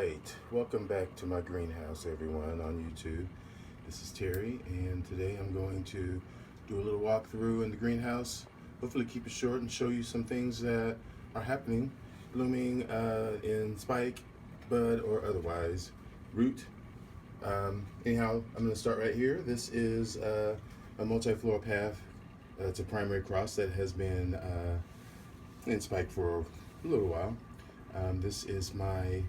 Alright, welcome back to my greenhouse, everyone, on YouTube. This is Terry, and today I'm going to do a little walkthrough in the greenhouse. Hopefully keep it short and show you some things that are happening, blooming in spike, bud, or otherwise, root. Anyhow, I'm going to start right here. This is a multi-floral path. It's a primary cross that has been in spike for a little while. This is my,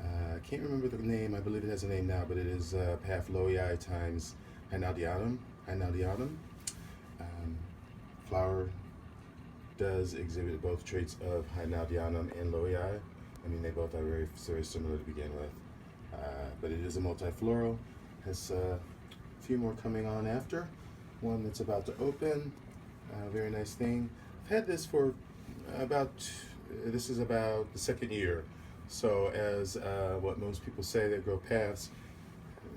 I can't remember the name, I believe it has a name now, but it is Path Loei times Hynaldianum. Flower does exhibit both traits of Hynaldianum and Loei. I mean, they both are very similar to begin with. But it is a multifloral, has a few more coming on after. One that's about to open, very nice thing. I've had this for this is about the second year. So as what most people say, that grow paths,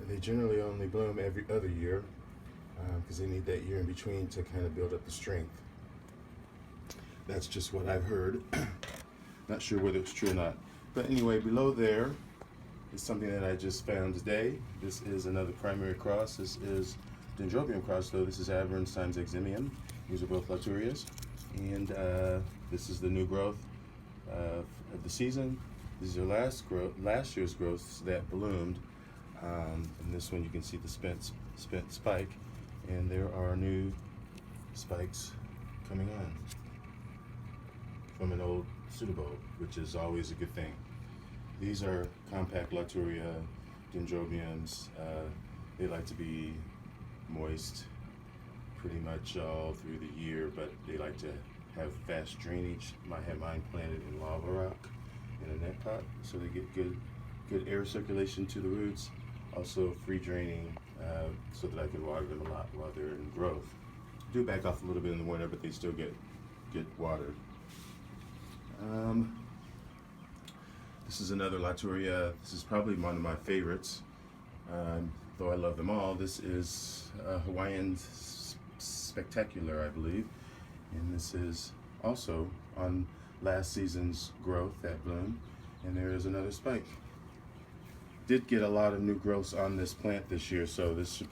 they generally only bloom every other year because they need that year in between to kind of build up the strength. That's just what I've heard. Not sure whether it's true or not. But anyway, below there is something that I just found today. This is another primary cross. This is Dendrobium cross, though. This is APRIL2017 Angraecum. These are both Leptotes. And this is the new growth of the season. These are last year's growths that bloomed. And this one you can see the spent spike, and there are new spikes coming on from an old pseudobulb, which is always a good thing. These are compact Leptoria dendrobiums. They like to be moist pretty much all through the year, but they like to have fast drainage. I have mine planted in lava rock in a net pot, so they get good air circulation to the roots. Also free draining, so that I can water them a lot while they're in growth. Do back off a little bit in the winter, but they still get watered. This is another Leptoria. This is probably one of my favorites, though I love them all. This is Hawaiian Spectacular, I believe, and this is also on last season's growth that bloom, and there is another spike. Did get a lot of new growths on this plant this year, so this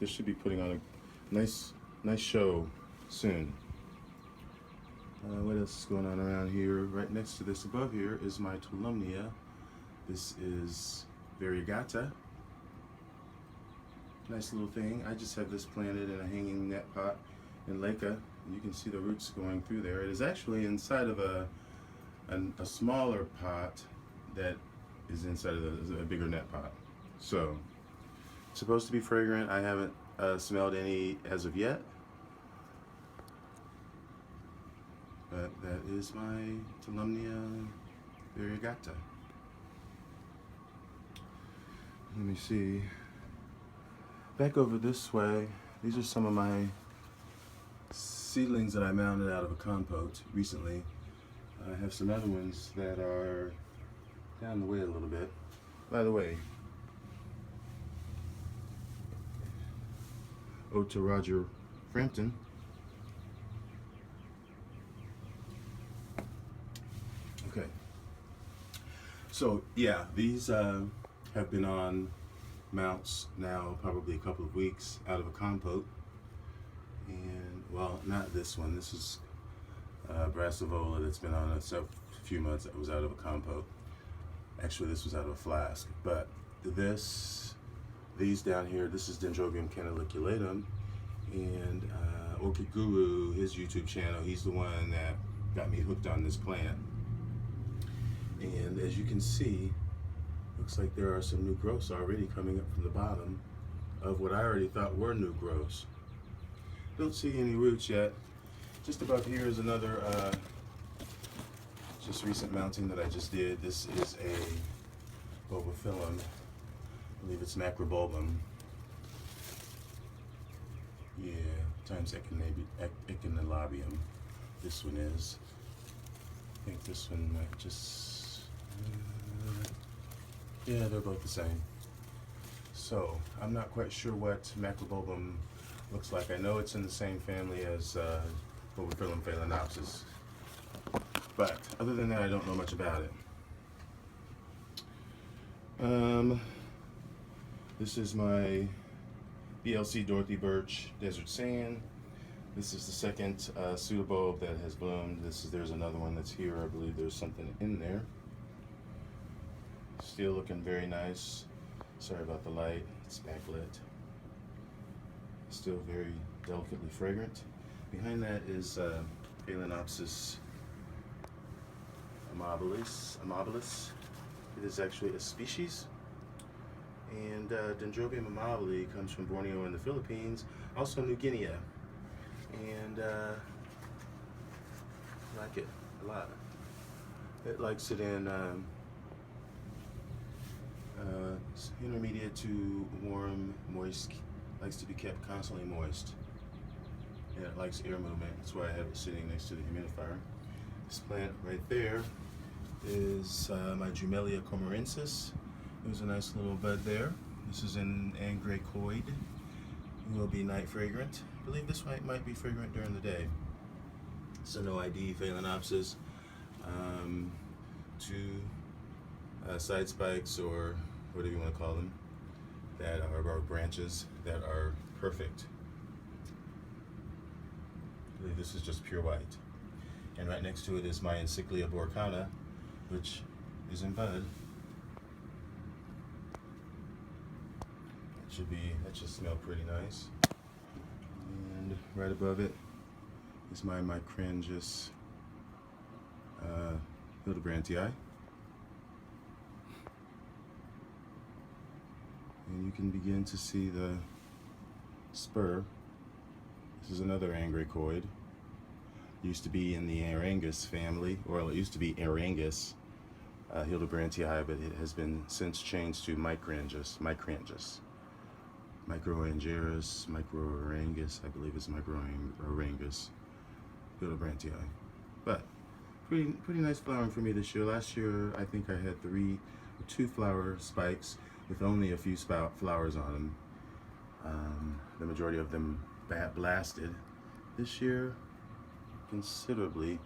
should be putting on a nice show soon. What else is going on around here? Right next to this above here is my Tolumnia. This is variegata. Nice little thing. I just have this planted in a hanging net pot in Leica. You can see the roots going through there. It is actually inside of a smaller pot that is inside of a bigger net pot. So, it's supposed to be fragrant. I haven't smelled any as of yet. But that is my Tolumnia variegata. Let me see. Back over this way, these are some of my seedlings that I mounted out of a compote recently. I have some other ones that are down the way a little bit. By the way, ode to Roger Frampton. Okay. So yeah, these have been on mounts now probably a couple of weeks out of a compote. And well, not this one. This is Brassivola that's been on a few months. That was out of a compote. Actually, this was out of a flask. But these down here, this is Dendrobium canaliculatum, and Orchid Guru, his YouTube channel, he's the one that got me hooked on this plant. And as you can see, looks like there are some new growths already coming up from the bottom of what I already thought were new growths. Don't see any roots yet. Just above here is another just recent mounting that I just did. This is a bulbophyllum. I believe it's macrobulbum. Yeah, times echinolabium. This one is. I think this one might just. Yeah, they're both the same. So I'm not quite sure what macrobulbum looks like. I know it's in the same family as Bulbophyllum phalaenopsis, but other than that, I don't know much about it. This is my BLC Dorothy Birch Desert Sand. This is the second pseudobulb that has bloomed. There's another one that's here. I believe there's something in there. Still looking very nice. Sorry about the light, it's backlit. Still very delicately fragrant. Behind that is Phalaenopsis amabilis. It is actually a species. And Dendrobium amabile comes from Borneo in the Philippines, also New Guinea. And I like it a lot. It likes it in intermediate to warm, moist, likes to be kept constantly moist. And it likes air movement, that's why I have it sitting next to the humidifier. This plant right there is my Drumelia comorensis. There's a nice little bud there. This is an Angraecoid. It will be night fragrant. I believe this might be fragrant during the day. It's a no ID Phalaenopsis. Two side spikes, or whatever you want to call them, that are branches that are perfect. I believe this is just pure white. And right next to it is my Encyclia borcana, which is in bud. That should smell pretty nice. And right above it is my Micrangus Hildebrantii. And you can begin to see the spur. This is another Angraecoid. Used to be in the Arangus family, or it used to be Arangus Hildebrantii, but it has been since changed to Micrangus. Microangerus, Microarangus, I believe it's Microarangus Hildebrantii. But pretty nice flowering for me this year. Last year I think I had two flower spikes with only a few flowers on them. The majority of them blasted. This year, considerably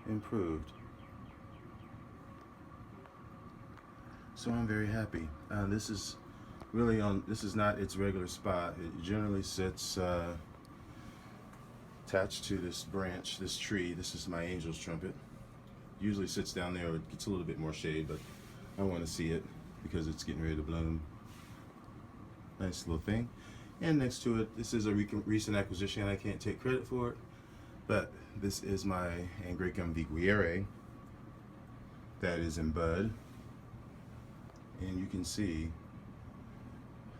improved. So I'm very happy. This is not its regular spot. It generally sits attached to this branch, this tree. This is my angel's trumpet. Usually sits down there. It gets a little bit more shade, but I want to see it because it's getting ready to bloom. Nice little thing. And next to it, this is a recent acquisition. I can't take credit for it, but this is my Angraecum viguieri that is in bud. And you can see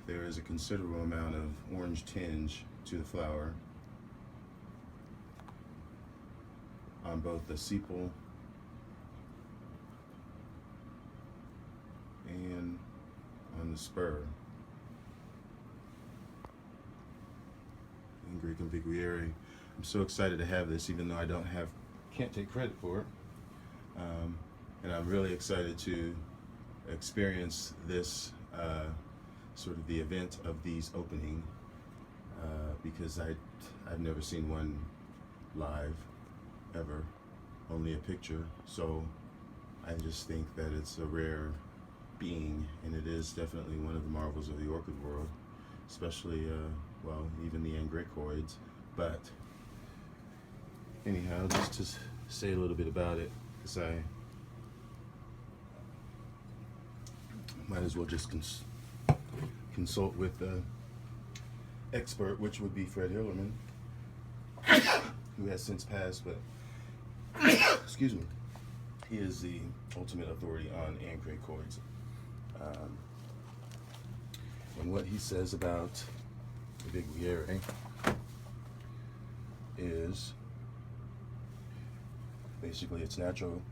there is a considerable amount of orange tinge to the flower on both the sepal and on the spur. Angraecum viguieri. I'm so excited to have this, even though I can't take credit for it. And I'm really excited to experience this sort of the event of these opening, because I've never seen one live ever, only a picture. So I just think that it's a rare being, and it is definitely one of the marvels of the orchid world, especially well, even the Angraecoids. But anyhow, just to say a little bit about it, because I might as well just consult with the expert, which would be Fred Hillerman, who has since passed, but excuse me, he is the ultimate authority on Angraecoids. And what he says about the viguieri is basically its natural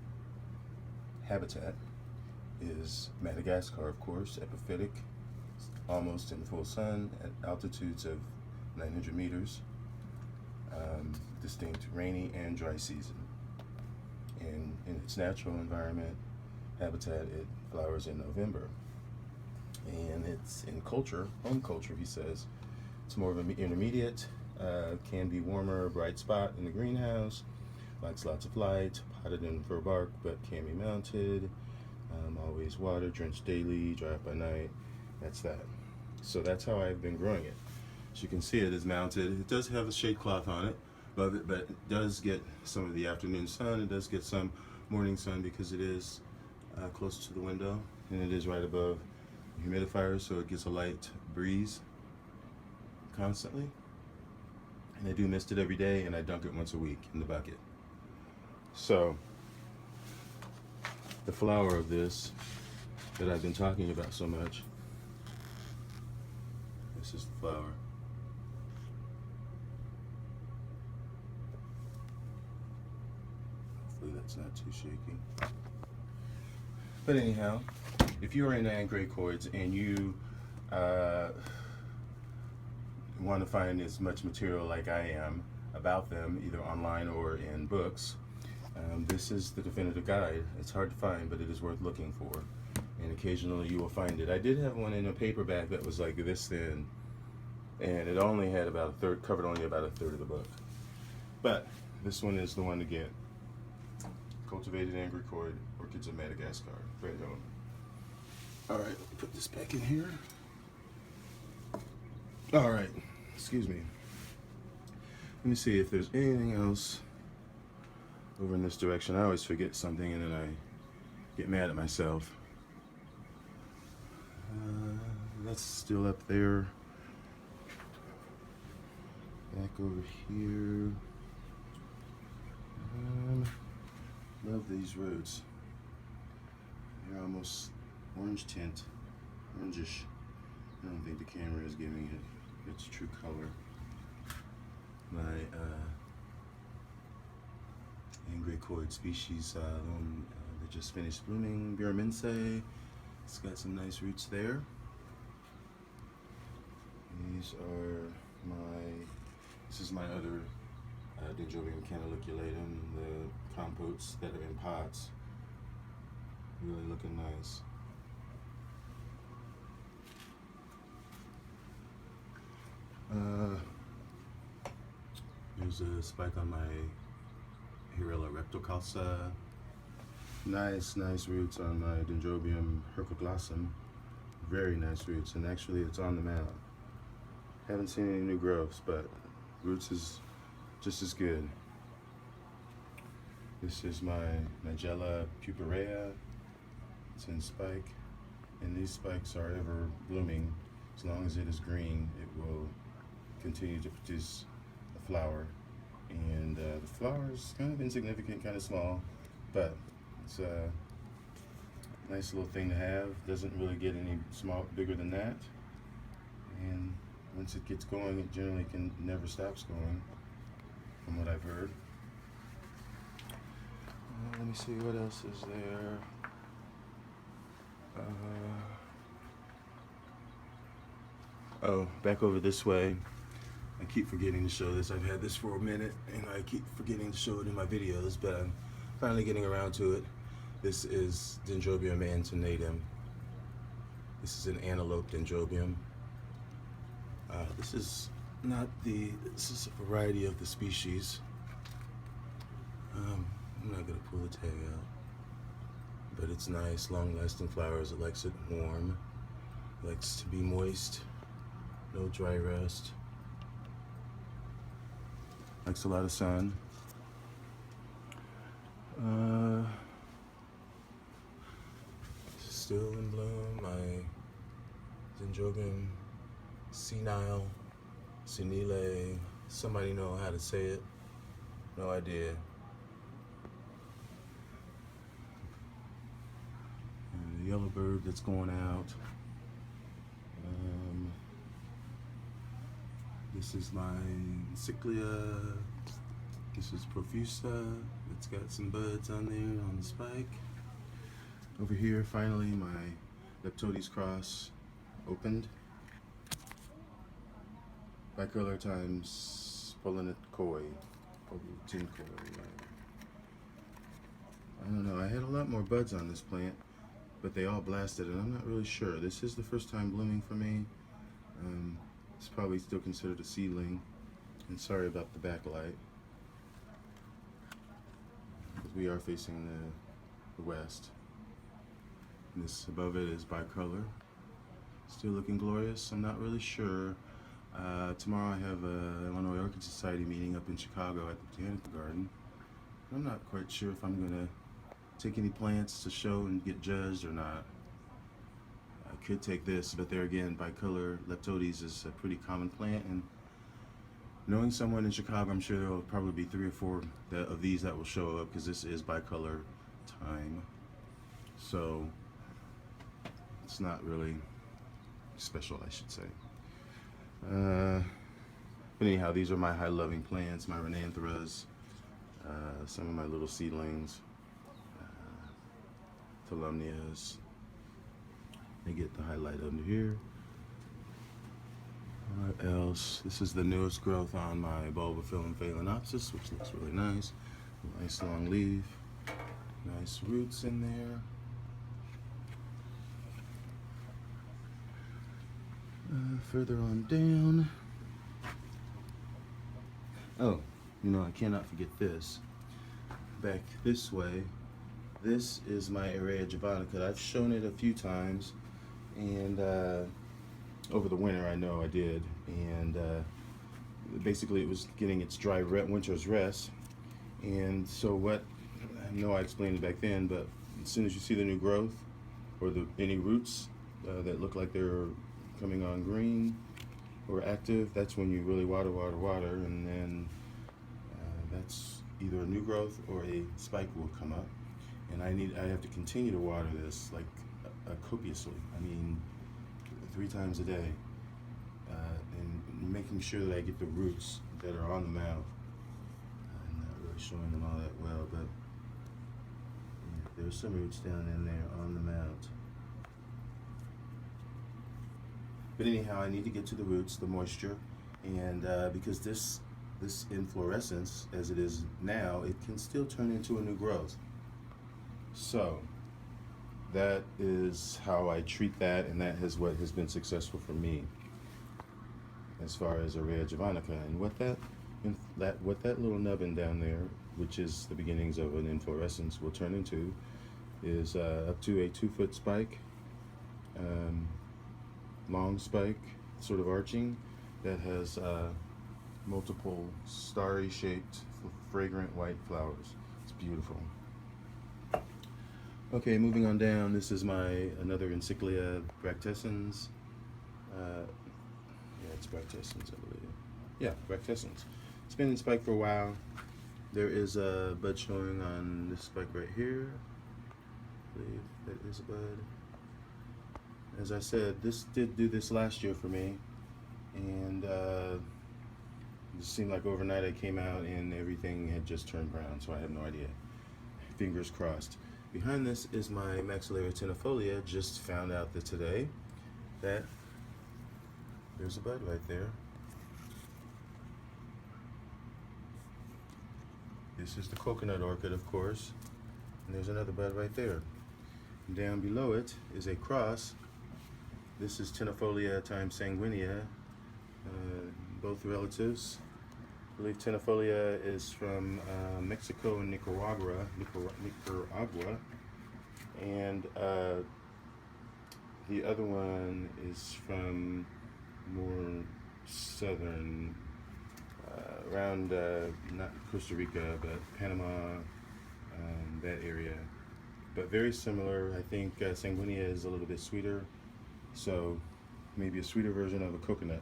habitat is Madagascar, of course, epiphytic, almost in the full sun at altitudes of 900 meters, distinct rainy and dry season. And in its natural environment, habitat, it flowers in November. And it's in culture, home culture, he says, it's more of an intermediate, can be warmer, bright spot in the greenhouse, likes lots of light, potted in fir bark, but can be mounted, Always water, drench daily, dry up by night. That's that. So that's how I've been growing it. As you can see, it is mounted. It does have a shade cloth on it, but it does get some of the afternoon sun. It does get some morning sun because it is close to the window, and it is right above the humidifier, so it gets a light breeze constantly. And I do mist it every day, and I dunk it once a week in the bucket. So the flower of this that I've been talking about so much, this is the flower. Hopefully that's not too shaky. But anyhow, if you are into Angraecoids and you want to find as much material like I am about them, either online or in books, this is the definitive guide. It's hard to find, but it is worth looking for, and occasionally you will find it. I did have one in a paperback that was like this thin, and it only had about a third, covered only about a third of the book. But this one is the one to get. Cultivated Angraecoid Orchids of Madagascar. Very own. Alright, let me put this back in here. Alright, excuse me. Let me see if there's anything else over in this direction. I always forget something and then I get mad at myself. That's still up there. Back over here. Love these roots. They're almost orange tint, orangish. I don't think the camera is giving it its true color. My Angraecoid species, they just finished blooming, Biramense. It's got some nice roots there. This is my other Dendrobium canaliculatum, the compotes that are in pots. Really looking nice. There's a spike on my Eria reptocalca. Nice roots on my Dendrobium hercoglossum. Very nice roots, and actually it's on the mound. Haven't seen any new growths, but roots is just as good. This is my Nigella purpurea. It's in spike, and these spikes are ever blooming. As long as it is green, it will continue to produce a flower. And the flower is kind of insignificant, kind of small, but it's a nice little thing to have. Doesn't really get any bigger than that. And once it gets going, it generally never stops going, from what I've heard. Let me see what else is there. Oh, back over this way. I keep forgetting to show this. I've had this for a minute, and I keep forgetting to show it in my videos, but I'm finally getting around to it. This is Dendrobium antenatum. This is an antelope dendrobium. This is a variety of the species. I'm not gonna pull the tag out, but it's nice, long-lasting flowers. It likes it warm, likes to be moist, no dry rust. Likes a lot of sun. Still in bloom, my Dendrobium senile, somebody know how to say it? No idea. And the yellow bird that's going out. This is my Cyclia. This is Profusa. It's got some buds on there on the spike. Over here, finally, my Leptotes cross opened. Bicolor times Pollinicoi. I don't know, I had a lot more buds on this plant, but they all blasted, and I'm not really sure. This is the first time blooming for me. It's probably still considered a seedling, and sorry about the backlight, because we are facing the west. And this above it is bicolor. Still looking glorious. I'm not really sure. Tomorrow I have a Illinois Orchid Society meeting up in Chicago at the Botanical Garden. I'm not quite sure if I'm gonna take any plants to show and get judged or not. I could take this, but there again, bicolor Leptotes is a pretty common plant, and knowing someone in Chicago, I'm sure there will probably be 3 or 4 of these that will show up, because this is bicolor time. So it's not really special, I should say. But anyhow, these are my high-loving plants, my Rhinanthus, some of my little seedlings, Tolumnias. They get the highlight under here. What else? This is the newest growth on my Bulbophyllum phalaenopsis, which looks really nice. Nice long leaf, nice roots in there. Further on down. Oh, you know, I cannot forget this. Back this way, this is my Eria javonica. I've shown it a few times, and over the winter, I know I did, and basically it was getting its dry winter's rest. And so what, I know I explained it back then, but as soon as you see the new growth, or any roots that look like they're coming on green or active, that's when you really water, and then that's either a new growth or a spike will come up. And I have to continue to water this like copiously. I mean, 3 times a day, and making sure that I get the roots that are on the mount. I'm not really showing them all that well, but yeah, there's some roots down in there on the mount. But anyhow, I need to get to the roots, the moisture, and because this inflorescence, as it is now, it can still turn into a new growth. So that is how I treat that, and that is what has been successful for me as far as Eria javonica. And what that little nubbin down there, which is the beginnings of an inflorescence, will turn into is up to a 2-foot spike, long spike, sort of arching, that has multiple starry shaped fragrant white flowers. It's beautiful. Okay, moving on down, this is another Encyclia bractescens. Yeah, it's bractescens, I believe. Yeah, bractescens. It's been in spike for a while. There is a bud showing on this spike right here. I believe that is a bud. As I said, this did do this last year for me, and it seemed like overnight I came out and everything had just turned brown, so I have no idea. Fingers crossed. Behind this is my Maxillaria tenifolia. Just found out that today that there's a bud right there. This is the coconut orchid, of course, and there's another bud right there. And down below it is a cross. This is Tenifolia times sanguinea, both relatives. I believe Tenifolia is from Mexico and Nicaragua, and the other one is from more southern, around not Costa Rica, but Panama, that area. But very similar. I think sanguinea is a little bit sweeter, so maybe a sweeter version of a coconut.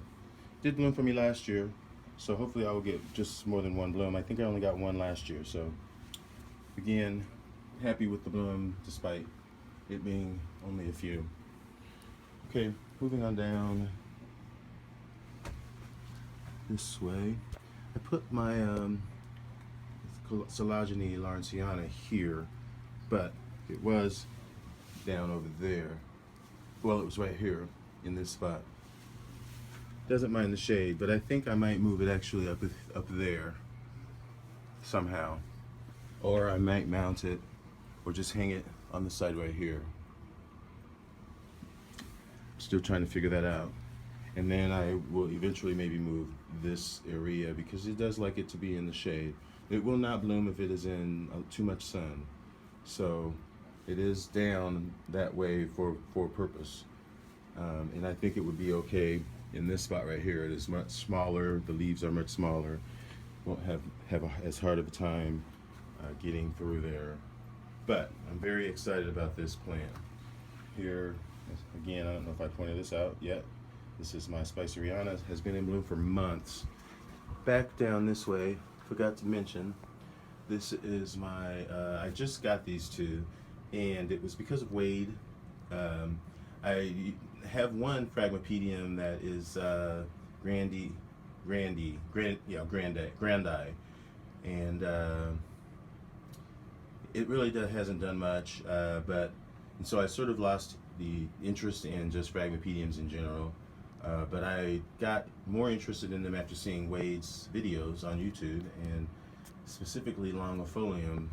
Did bloom for me last year, so hopefully I will get just more than one bloom. I think I only got one last year, so again, happy with the bloom despite it being only a few. Okay, moving on down this way. I put my Collagenea lawrenceana here, but it was down over there. Well, it was right here in this spot. Doesn't mind the shade, but I think I might move it actually up there somehow, or I might mount it or just hang it on the side right here. Still trying to figure that out. And then I will eventually maybe move this area because it does like it to be in the shade. It will not bloom if it is in too much sun. So It is down that way for a purpose. And I think it would be okay in this spot right here. It is much smaller, the leaves are much smaller, won't have as hard of a time getting through there. But I'm very excited about this plant. Here, again, I don't know if I pointed this out yet. This is my Spiceriana, has been in bloom for months. Back down this way, forgot to mention, this is my, I just got these two, and it was because of Wade. I have one Phragmipedium that is grandi, and it really hasn't done much, and so I sort of lost the interest in just Phragmipediums in general. But I got more interested in them after seeing Wade's videos on YouTube, and specifically Longifolium,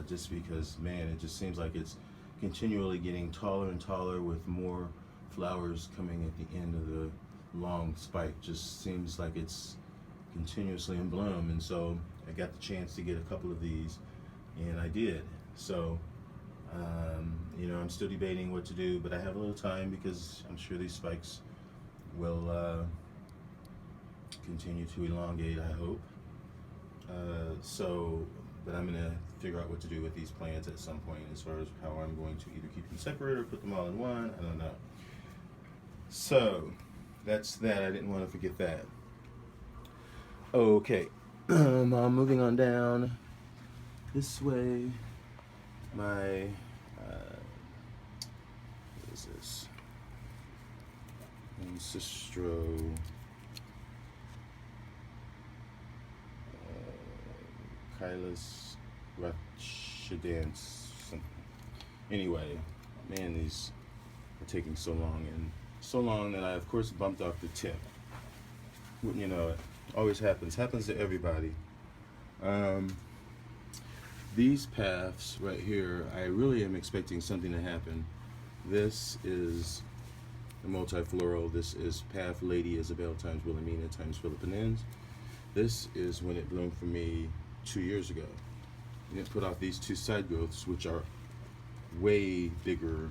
just because, man, it just seems like it's continually getting taller and taller with more flowers coming at the end of the long spike. Just seems like it's continuously in bloom, and so I got the chance to get a couple of these, and I did. So you know, I'm still debating what to do, but I have a little time because I'm sure these spikes will continue to elongate, I hope. But I'm gonna figure out what to do with these plants at some point, as far as how I'm going to either keep them separate or put them all in one. I don't know. So that's that. I didn't want to forget that. Okay, I'm moving on down this way. My what is this? Ancestro. Kylus Ratchidance something. Anyway, man, these are taking so long, and so long that I of course bumped off the tip. Wouldn't you know it? Always happens to everybody. These paths right here, I really am expecting something to happen. This is a multifloral. This is Path Lady Isabel times Wilhelmina times Philippinense. This is when it bloomed for me 2 years ago. And it put off these two side growths, which are way bigger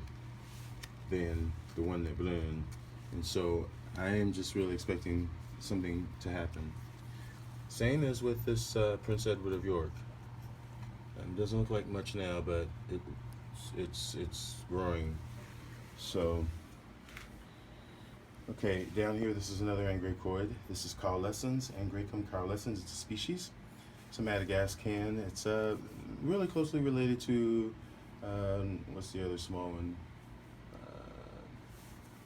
than the one that bloomed. And so I am just really expecting something to happen. Same as with this Prince Edward of York. It doesn't look like much now, but it's growing. So, okay, down here, this is another Angraecoid. This is Caulescens, Angraecum caulescens. It's a species. It's a Madagascan. It's really closely related to, what's the other small one?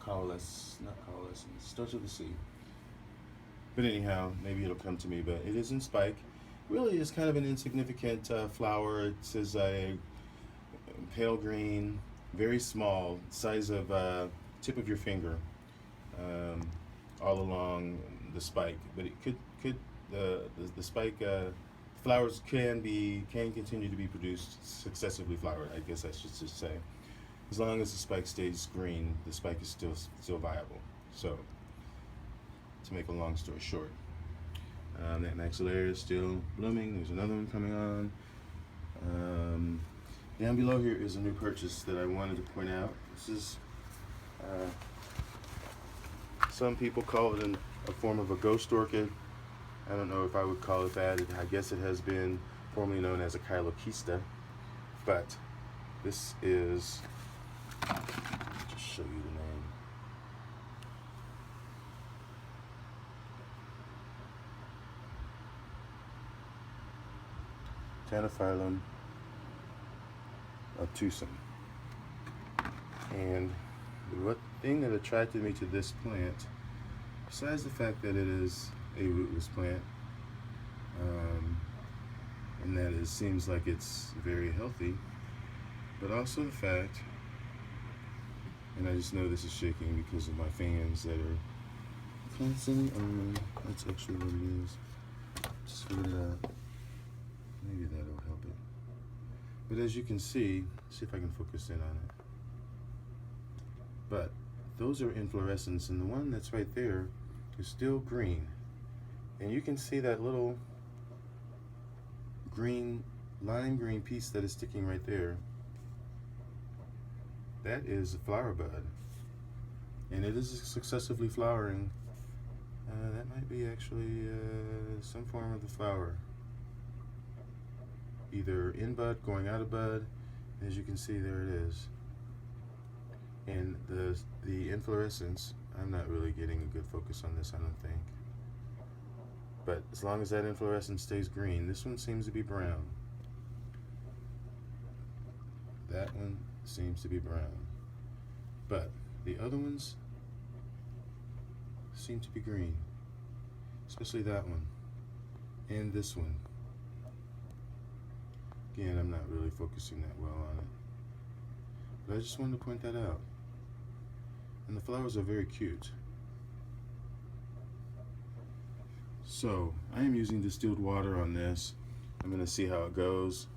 Not Caulescens, starts with a C. But anyhow, maybe it'll come to me, but it is in spike. Really is kind of an insignificant flower. It says a pale green, very small, size of tip of your finger, all along the spike. But it could the spike flowers can continue to be produced successively flowered. I guess I should just say, as long as the spike stays green, the spike is still viable. So, to make a long story short. That maxillaria is still blooming. There's another one coming on. Down below here is a new purchase that I wanted to point out. This is, some people call it a form of a ghost orchid. I don't know if I would call it that. I guess it has been formerly known as a Kylokista. But this is, just show you the name. Tanophyllum obtusum. And the thing that attracted me to this plant, besides the fact that it is a rootless plant, and that it seems like it's very healthy, but also the fact, and I just know this is shaking because of my fans that are constantly on. That's actually what it is. Just figured it out. Maybe that'll help it. But as you can see if I can focus in on it. But those are inflorescence, and the one that's right there is still green. And you can see that little green, lime green piece that is sticking right there. that is a flower bud, and it is successively flowering. That might be actually some form of the flower, either in bud, going out of bud. As you can see, there it is. And the inflorescence, I'm not really getting a good focus on this, I don't think. But as long as that inflorescence stays green, this one seems to be brown. That one seems to be brown. But the other ones seem to be green, especially that one and this one. Again, I'm not really focusing that well on it, but I just wanted to point that out. And the flowers are very cute. So I am using distilled water on this. I'm going to see how it goes.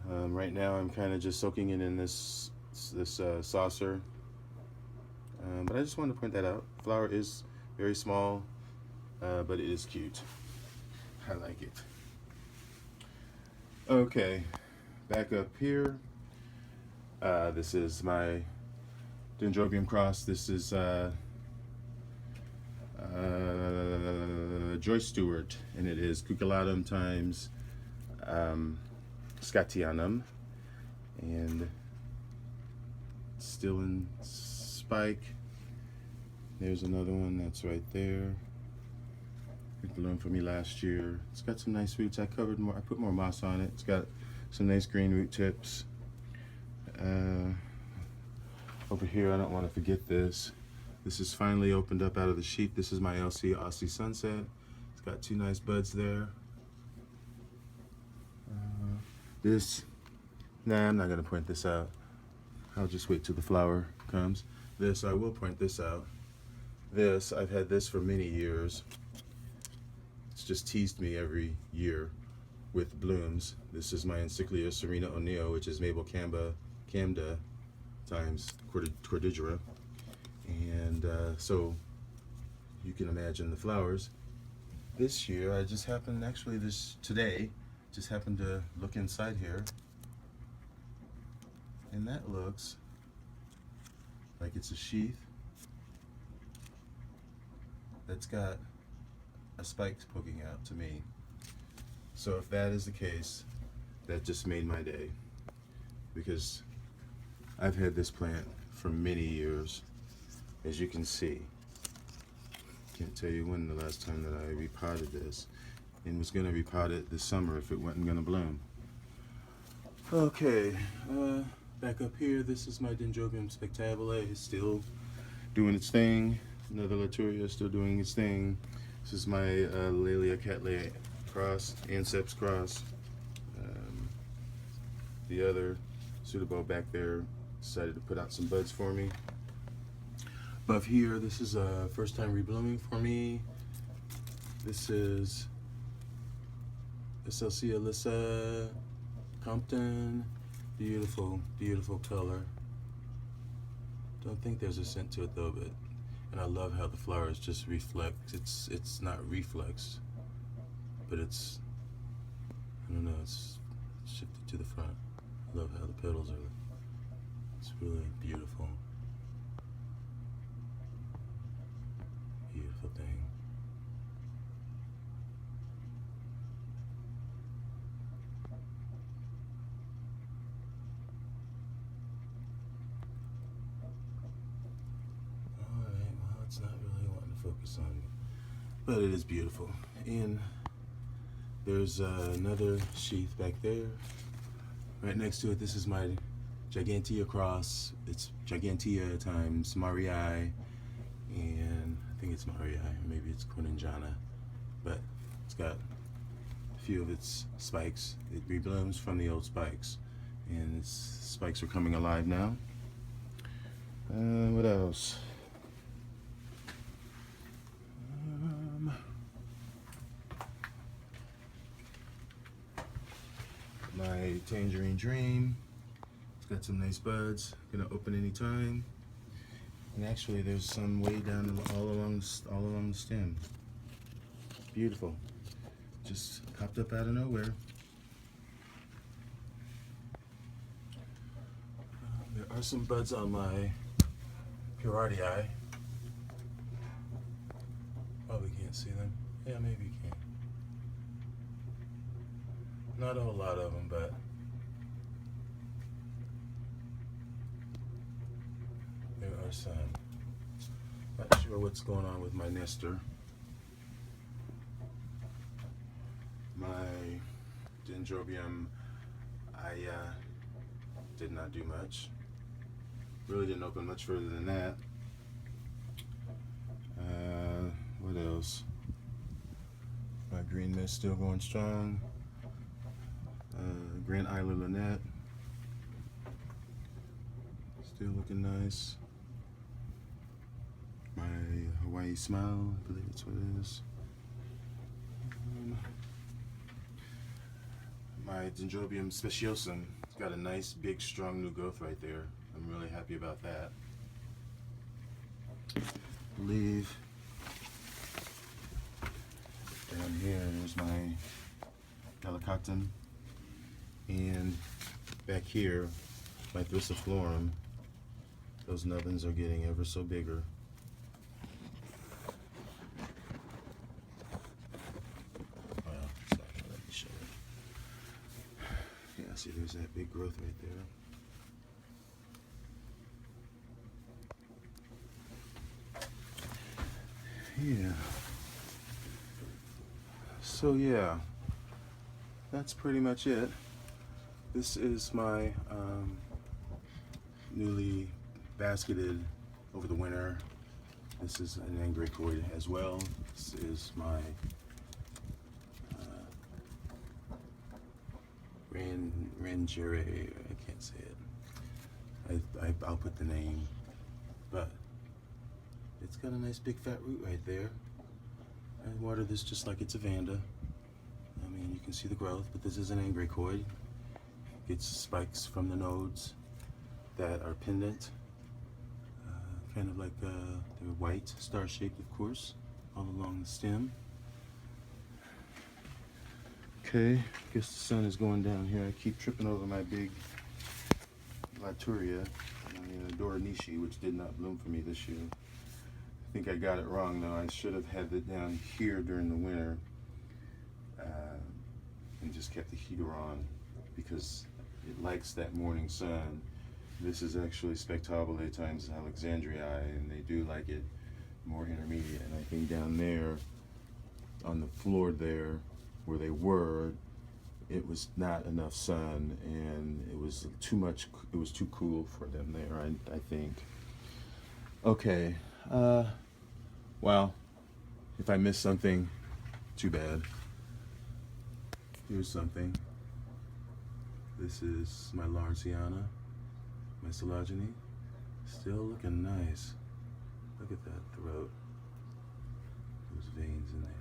Right now I'm kind of just soaking it in this saucer, but I just wanted to point that out. The flower is very small, but it is cute. I like it. Okay, back up here. This is my Dendrobium cross. This is Joyce Stewart, and it is Cucullatum times Scatianum, and still in spike. There's another one that's right there. It bloomed for me last year. It's got some nice roots. I put more moss on it. It's got some nice green root tips. Over here, I don't want to forget this. This is finally opened up out of the sheath. This is my LC Aussie Sunset. It's got two nice buds there. Nah, I'm not gonna point this out. I'll just wait till the flower comes. This, I will point this out. This, I've had this for many years. It's just teased me every year with blooms. This is my Encyclia Serena O'Neill, which is Mabel Camda times Cordigera. And so you can imagine the flowers. This year, I just happened, actually today, just happened to look inside here, and that looks like it's a sheath that's got a spike poking out to me. So if that is the case, that just made my day, because I've had this plant for many years, as you can see. Can't tell you when the last time that I repotted this, and was going to repot it this summer if it wasn't going to bloom. Okay, back up here, this is my Dendrobium spectabile. It's still doing its thing. Another Laturia is still doing its thing. This is my Laelia cattleya cross, Anceps cross. The other Pseudobulb back there decided to put out some buds for me. Above here, this is a first time reblooming for me. This is SLC Alyssa Compton. Beautiful, beautiful color. Don't think there's a scent to it though, but, and I love how the flowers just reflect. It's not reflex, but it's, I don't know, it's shifted to the front. I love how the petals are, it's really beautiful. Beautiful thing. Alright, well, it's not really wanting to focus on me, but it is beautiful. And there's another sheath back there. Right next to it, this is my Gigantea cross. It's Gigantea times Marii, and I think it's Marii, or maybe it's Quinanjana, but it's got a few of its spikes. It reblooms from the old spikes, and its spikes are coming alive now. What else? My Tangerine Dream. It's got some nice buds. Gonna open any time. And actually, there's some way down all along the stem. Beautiful. Just popped up out of nowhere. There are some buds on my Eye. Probably can't see them. Yeah, maybe you can. Not a whole lot of them, but there are some. Not sure what's going on with my nester. My Dendrobium, I did not do much. Really didn't open much further than that. What else? My green mist still going strong. Grand Island Lynette, still looking nice. My Hawaii Smile, I believe that's what it is. My Dendrobium speciosum, it's got a nice big strong new growth right there. I'm really happy about that. I believe down here is my Delicatum, and back here my Thrissiflorum. Those nubbins are getting ever so bigger. Well, it's not gonna let me show it. Yeah, see, there's that big growth right there. Yeah. So yeah, that's pretty much it. This is my newly basketed over the winter. This is an Angraecoid as well. This is my Rangere, I can't say it. I'll put the name, but it's got a nice big fat root right there. I water this just like it's a Vanda. I mean, you can see the growth, but this is an Angraecoid. Gets spikes from the nodes that are pendant, kind of like they're white, star-shaped, of course, all along the stem. Okay, guess the sun is going down here. I keep tripping over my big Laturia, Dora Nishi, which did not bloom for me this year. I think I got it wrong though. I should have had it down here during the winter and just kept the heater on because it likes that morning sun. This is actually Spectabile times Alexandrii, and they do like it more intermediate. And I think down there on the floor there where they were, it was not enough sun and it was too much, it was too cool for them there, I think. Okay, well, if I missed something, too bad. Here's something. This is my Lawrenceana, my Silogeny. Still looking nice. Look at that throat. Those veins in there.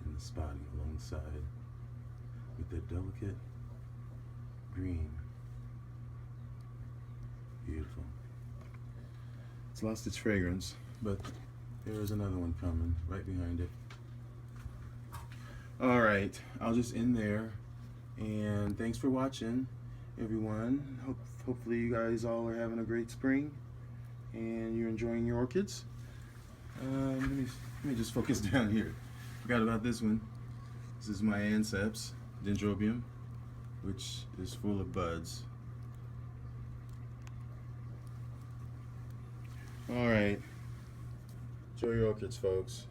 And the spotting along the side. With that delicate green. Beautiful. It's lost its fragrance, but there is another one coming right behind it. All right, I'll just end there, and thanks for watching, everyone. Hopefully you guys all are having a great spring and you're enjoying your orchids. Let me just focus down here. Forgot about this one. This is my Anceps Dendrobium, which is full of buds. All right, enjoy your orchids, folks.